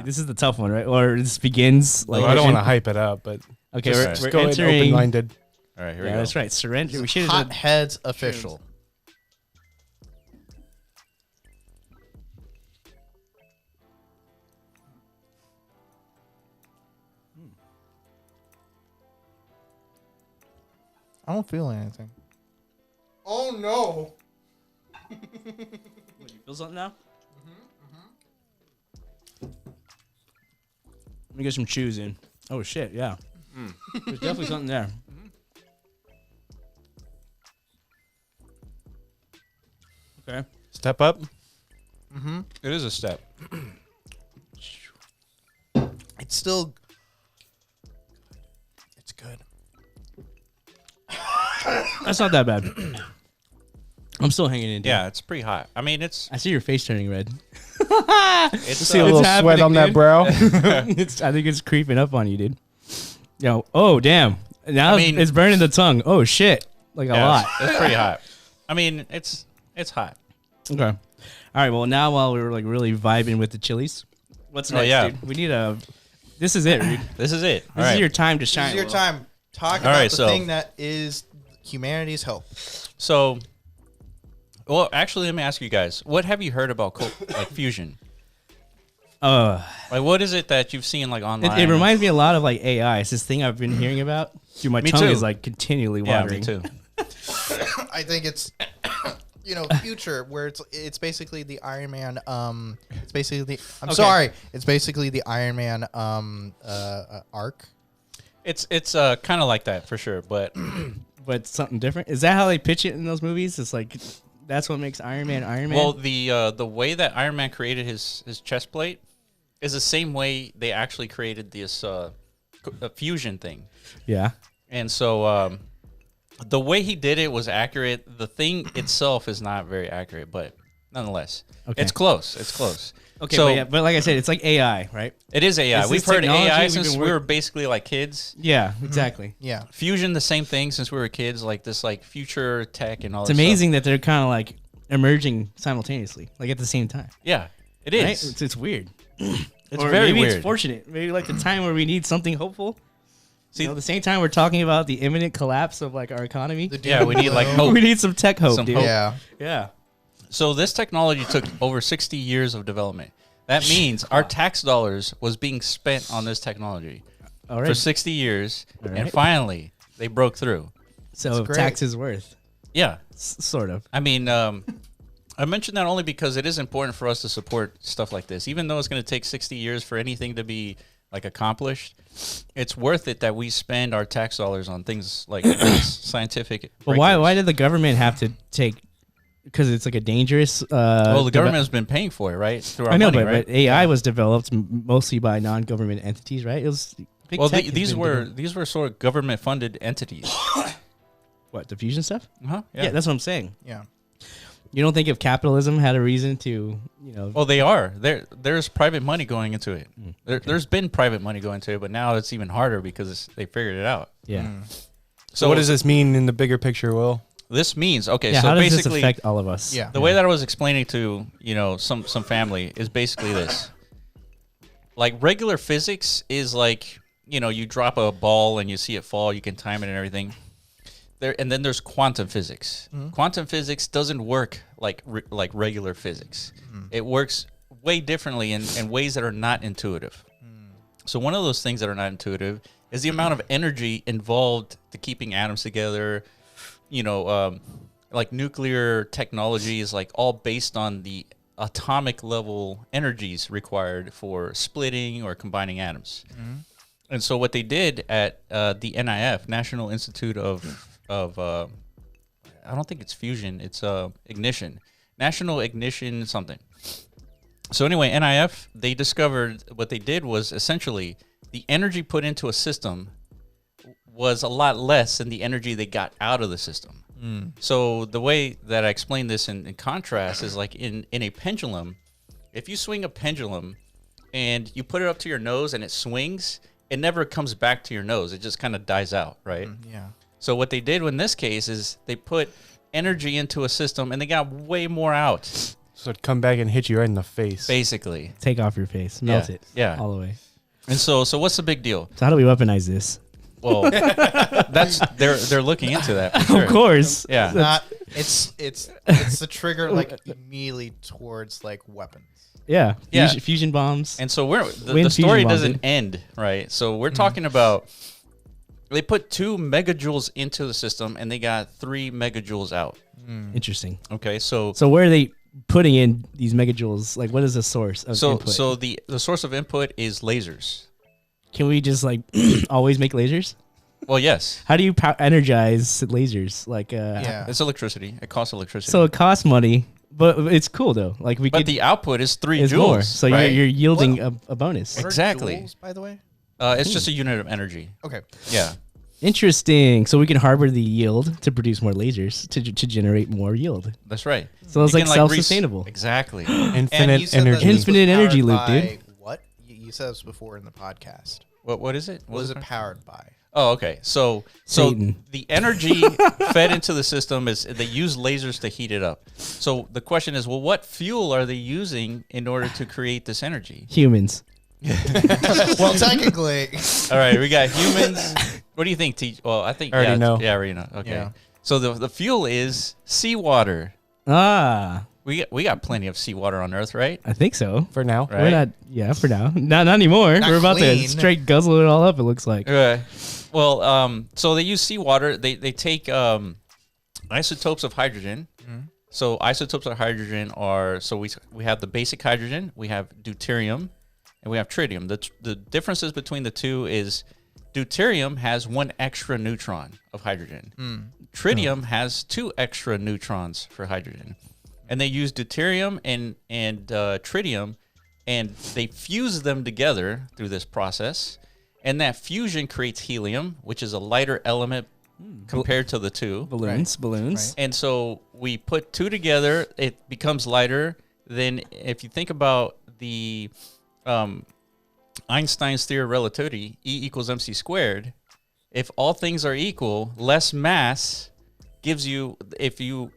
This is the tough one, right? Or this begins like. I don't want to hype it up, but okay, just we're go entering. open-minded. All right, here we Yeah, go. that's right. Surrender. We should Hot have. heads official. I don't feel anything. Oh no! You feel something now? Let me get some chews in. Oh shit! Yeah. There's definitely something there. Okay. Step up. It is a step. It's still. It's good. That's not that bad. I'm still hanging in. Dude. Yeah, it's pretty hot. I mean, it's I see your face turning red. it's See a little sweat on that dude. brow. I think it's creeping up on you, dude. Yo, oh damn! Now I mean- it's burning the tongue. Oh shit! Like a lot. It's pretty hot. I mean, it's hot. Okay. All right. Well, now while we're like really vibing with the chilies, what's next, yeah. dude? We need a. This is it, dude. This is it. This is your time to shine. This is your Will. time. Talk All about right, the so- thing that is humanity's hope. So, well, actually, let me ask you guys: what have you heard about like fusion? Like, what is it that you've seen like online? It reminds me a lot of like AI. It's this thing I've been hearing about. Dude, my Me tongue too. is like continually Yeah, watering. me too. I think it's future where it's basically the Iron Man it's basically the it's basically the Iron Man arc. It's kind of like that for sure, but But something different. Is that how they pitch it in those movies? It's like that's what makes Iron Man Iron Man. well, the way that Iron Man created his chest plate is the same way they actually created this a fusion thing. yeah. And so the way he did it was accurate. The thing itself is not very accurate, but nonetheless, Okay. it's close. It's close. Okay, So but like I said, it's like AI, right? it is AI. It's We've this heard technology AI we've since been we were basically like kids. Yeah, exactly. Yeah. Fusion, the same thing since we were kids, like this like future tech and all It's this amazing that they're kind of like emerging simultaneously, like at the same time. Stuff. Yeah, it Right? is. It's weird. It's Or very maybe weird. it's fortunate. Maybe like the time where we need something hopeful. See- See, at the same time we're talking about the imminent collapse of like our economy. Yeah, we need like hope. We need some tech hope, Some dude. hope. Yeah. Yeah. So this technology took over 60 years of development. That means our tax dollars was being spent on this technology All for right. 60 years, All and right. finally they broke through. So great. tax is worth, Yeah, sort of. I mean, I mentioned that only because it is important for us to support stuff like this, even though it's going to take 60 years for anything to be like accomplished. It's worth it that we spend our tax dollars on things like this scientific. But why breakthroughs. did the government have to take? Because it's like a dangerous. Well, the government has been paying for it, right? Through our I know, money, but, right? but AI was developed mostly by non-government entities, right? It was. Big Well, tech has these been were developed. these were sort of government funded entities. What, the fusion stuff? Uh-huh. Yeah, that's what I'm saying. Yeah. You don't think if capitalism had a reason to, Well, they are. There's private money going into it. okay. There's been private money going into it, but now it's even harder because they figured it out. yeah. So what does this mean in the bigger picture, Will? This means? Okay, Yeah, so how does this basically, affect all of us? Yeah. the way that I was explaining to some family is basically this. Like regular physics is like you drop a ball and you see it fall, you can time it and everything. And then there's quantum physics. Quantum physics doesn't work like regular physics. It works way differently in ways that are not intuitive. So one of those things that are not intuitive is the amount of energy involved to keeping atoms together. Like nuclear technology is like all based on the atomic level energies required for splitting or combining atoms. And so what they did at the NIF, National Institute of I don't think it's fusion, it's ignition, National Ignition something. So anyway, NIF, they discovered what they did was essentially the energy put into a system was a lot less than the energy they got out of the system. So the way that I explain this in contrast is like in a pendulum. If you swing a pendulum and you put it up to your nose and it swings, it never comes back to your nose. It just kind of dies out, right? Yeah. So what they did in this case is they put energy into a system and they got way more out. So it'd come back and hit you right in the face. basically. Take off your face, melt it, Yeah. all the way. And so what's the big deal? So how do we weaponize this? Well, they're looking into that. For sure. Of course. Yeah. Not it's the trigger like immediately towards like weapons. Yeah. Yeah. Fusion bombs. And so the Wind story fusion bomb, doesn't dude. end, right? So we're talking about they put 2 megajoules into the system and they got 3 megajoules out. Interesting. Okay, so So where are they putting in these megajoules? Like, what is the source of input? so the source of input is lasers. Can we just like always make lasers? Well, yes, How do you energize lasers? Like, Yeah. it's electricity. It costs electricity. So it costs money, but it's cool though. Like we but could the output is 3 is joules. more. So right? you're yielding a bonus. What are Exactly. joules, by the way? It's just a unit of energy. Okay. Yeah. Interesting. So we can harbor the yield to produce more lasers to generate more yield. That's right. So it's You like can, self-sustainable. Exactly. And you Infinite said that energy. this was Infinite energy powered loop, dude. by What? You said this before in the podcast. What is it? What was it it? powered by? Oh, okay. So Satan. the energy fed into the system is they use lasers to heat it up. So the question is, well, what fuel are they using in order to create this energy? Humans. Well, technically, All right, we got humans. What do you think, T? Well, I think I already know. Yeah, I already know. Okay. Yeah. So the fuel is seawater. Ah, We got plenty of seawater on Earth, right? I think so. For now. Right. We're not. Yeah, for now. Not anymore. Not We're about clean. to straight guzzle it all up. It looks like. Well, so they use seawater. They take isotopes of hydrogen. So isotopes of hydrogen are we have the basic hydrogen, we have deuterium, and we have tritium. The differences between the two is deuterium has 1 extra neutron of hydrogen. Tritium has 2 extra neutrons for hydrogen. And they use deuterium and tritium, and they fuse them together through this process. And that fusion creates helium, which is a lighter element compared to the 2. Balloons. And so we put 2 together, it becomes lighter. Then if you think about the Einstein's theory of relativity, E equals mc squared, if all things are equal, less mass gives you, if you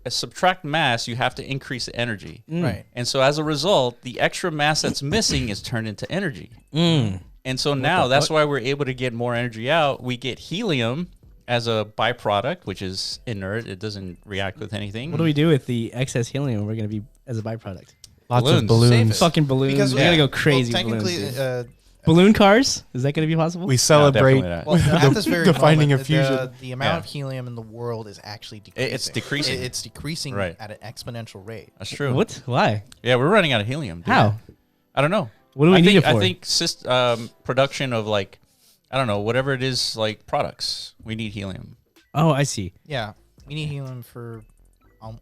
subtract mass, you have to increase the energy. right? And so as a result, the extra mass that's missing is turned into energy. And so now that's why we're able to get more energy out. We get helium as a byproduct, which is inert. It doesn't react with anything. What do we do with the excess helium we're going to be as a byproduct? Lots Balloons. of balloons. Save it. Fucking balloons. Because We're going to go crazy Well, with technically, balloons. Dude. Balloon cars? Is that going to be possible? We celebrate definitely not. well, at this very the finding moment, of fusion. the amount Yeah. of helium in the world is actually decreasing. It's decreasing. It's decreasing Right. at an exponential rate. That's true. What? Why? Yeah, we're running out of helium. Dude. How? I don't know. What do we I need think, it for? I think production of like, I don't know, whatever it is, like products. We need helium. Oh, I see. Yeah, we need helium for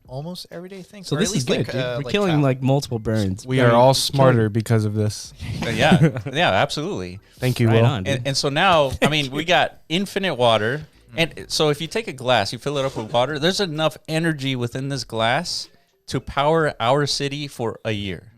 almost everyday things. So or this at is least good, like, dude. We're like killing travel. like multiple burns. We are all smarter because of this. Yeah, yeah, absolutely. Thank you, Right Will. on, dude. And so now, I mean, we got infinite water. And so if you take a glass, you fill it up with water, there's enough energy within this glass to power our city for a year.